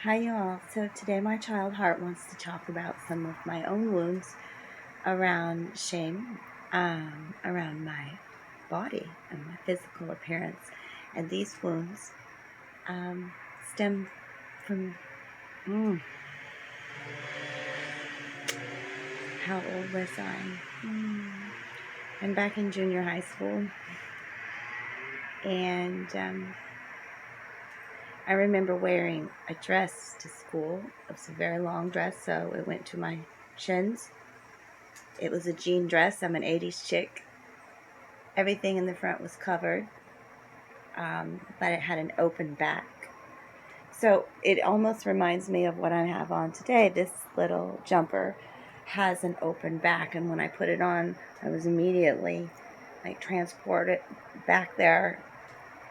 Hi, y'all. So today my child heart wants to talk about some of my own wounds around shame, around my body and my physical appearance. And these wounds um, stem from how old was I? And back in junior high school. And I remember wearing a dress to school. It was a very long dress, so it went to my shins. It was a jean dress. I'm an 80s chick. Everything in the front was covered, but it had an open back. So it almost reminds me of what I have on today. This little jumper has an open back, and when I put it on, I was immediately transported back there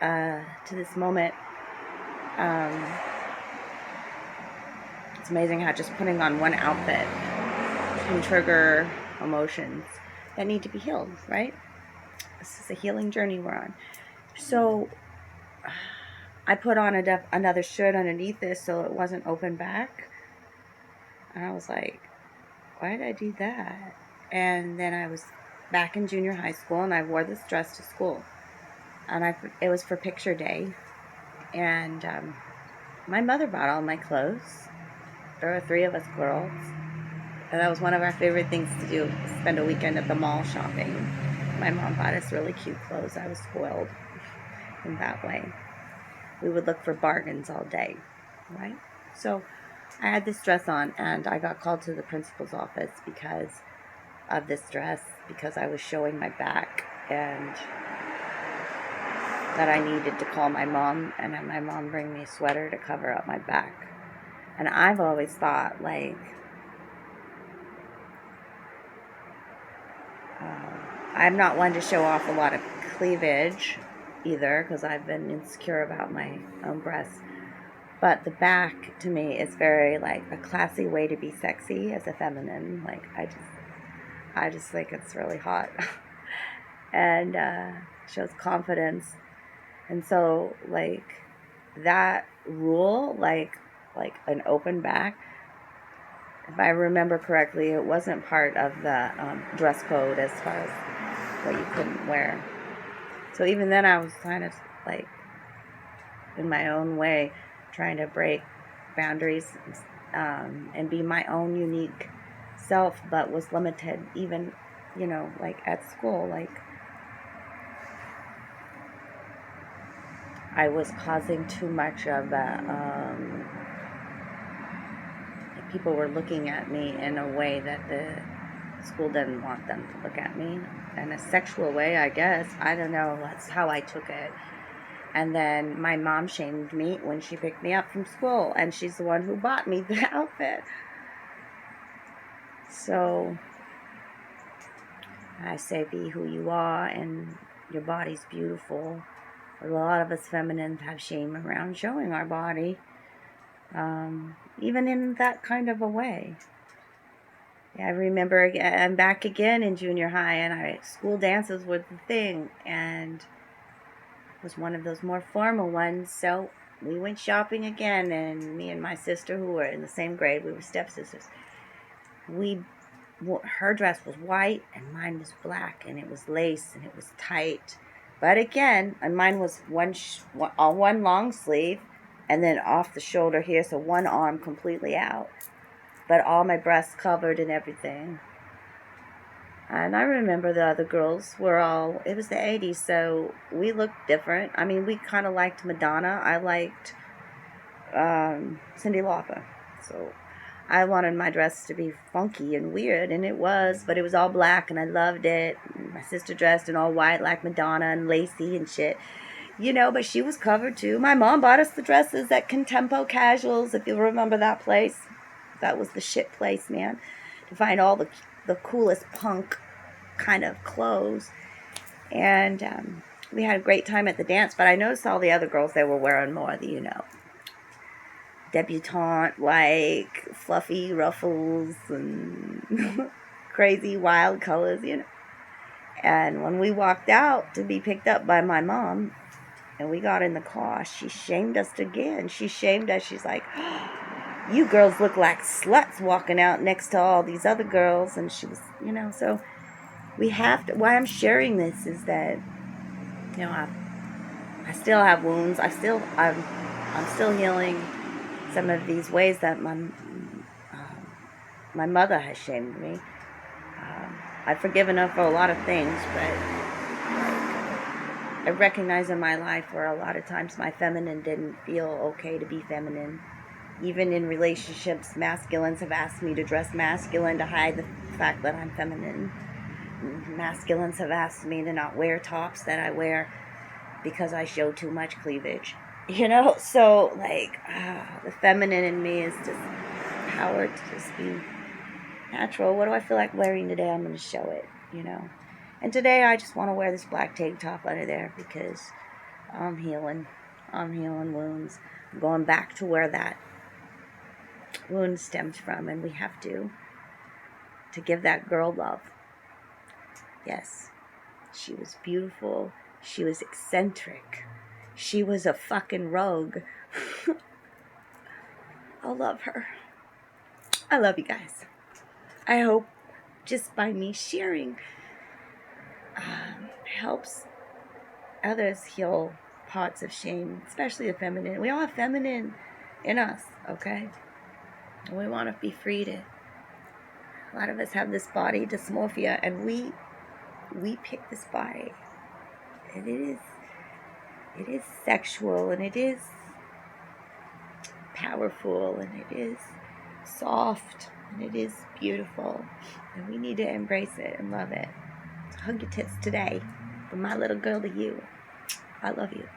to this moment. It's amazing how just putting on one outfit can trigger emotions that need to be healed, right? This is a healing journey we're on. So I put on another shirt underneath this so it wasn't open back. And I was like, why did I do that? And then I was back in junior high school and I wore this dress to school. And it was for picture day. And my mother bought all my clothes. There were 3 of us girls. And that was one of our favorite things to do, spend a weekend at the mall shopping. My mom bought us really cute clothes. I was spoiled in that way. We would look for bargains all day, right? So I had this dress on and I got called to the principal's office because of this dress, because I was showing my back and that I needed to call my mom and have my mom bring me a sweater to cover up my back. And I've always thought I'm not one to show off a lot of cleavage either because I've been insecure about my own breasts. But the back, to me, is very, a classy way to be sexy as a feminine. I just think it's really hot. And shows confidence. And so, that rule, an open back, if I remember correctly, it wasn't part of the dress code as far as what you couldn't wear. So even then I was kind of, in my own way, trying to break boundaries and be my own unique self, but was limited even, at school. I was causing too much of a, people were looking at me in a way that the school didn't want them to look at me. In a sexual way, I guess. I don't know. That's how I took it. And then my mom shamed me when she picked me up from school, and she's the one who bought me the outfit. So I say be who you are, and your body's beautiful. A lot of us feminines have shame around showing our body, even in that kind of a way. I remember I'm back again in junior high, and school dances were the thing, and it was one of those more formal ones. So we went shopping again, and me and my sister, who were in the same grade, we were stepsisters. Her dress was white, and mine was black, and it was lace, and it was tight. But again, and mine was one long sleeve, and then off the shoulder here, so one arm completely out, but all my breasts covered and everything. And I remember the other girls it was the 80s, so we looked different. I mean, we kind of liked Madonna. I liked Cyndi Lauper. So I wanted my dress to be funky and weird, and it was, but it was all black, and I loved it. My sister dressed in all white like Madonna and lacy and shit. But she was covered too. My mom bought us the dresses at Contempo Casuals, if you remember that place. That was the shit place, man. To find all the coolest punk kind of clothes. And we had a great time at the dance, but I noticed all the other girls, they were wearing more of the, debutante, fluffy ruffles and crazy wild colors, And when we walked out to be picked up by my mom, and we got in the car, she shamed us again. She shamed us. She's like, you girls look like sluts walking out next to all these other girls. And she was, so we have to, why I'm sharing this is that, I still have wounds. I'm still healing some of these ways that my mother has shamed me. I've forgiven her for a lot of things, but I recognize in my life where a lot of times my feminine didn't feel okay to be feminine. Even in relationships, masculines have asked me to dress masculine to hide the fact that I'm feminine. Masculines have asked me to not wear tops that I wear because I show too much cleavage. So the feminine in me is just powered to just be natural. What do I feel like wearing today? I'm going to show it, And today I just want to wear this black tank top under there because I'm healing wounds. I'm going back to where that wound stems from, and we have to give that girl love. Yes, she was beautiful. She was eccentric. She was a fucking rogue. I love her. I love you guys. I hope just by me sharing helps others heal parts of shame, especially the feminine. We all have feminine in us, okay? And we want to be free to. A lot of us have this body dysmorphia, and we pick this body. And it is sexual, and it is powerful, and it is soft, and it is beautiful, and we need to embrace it and love it. So hug your tits today, from my little girl to you. I love you.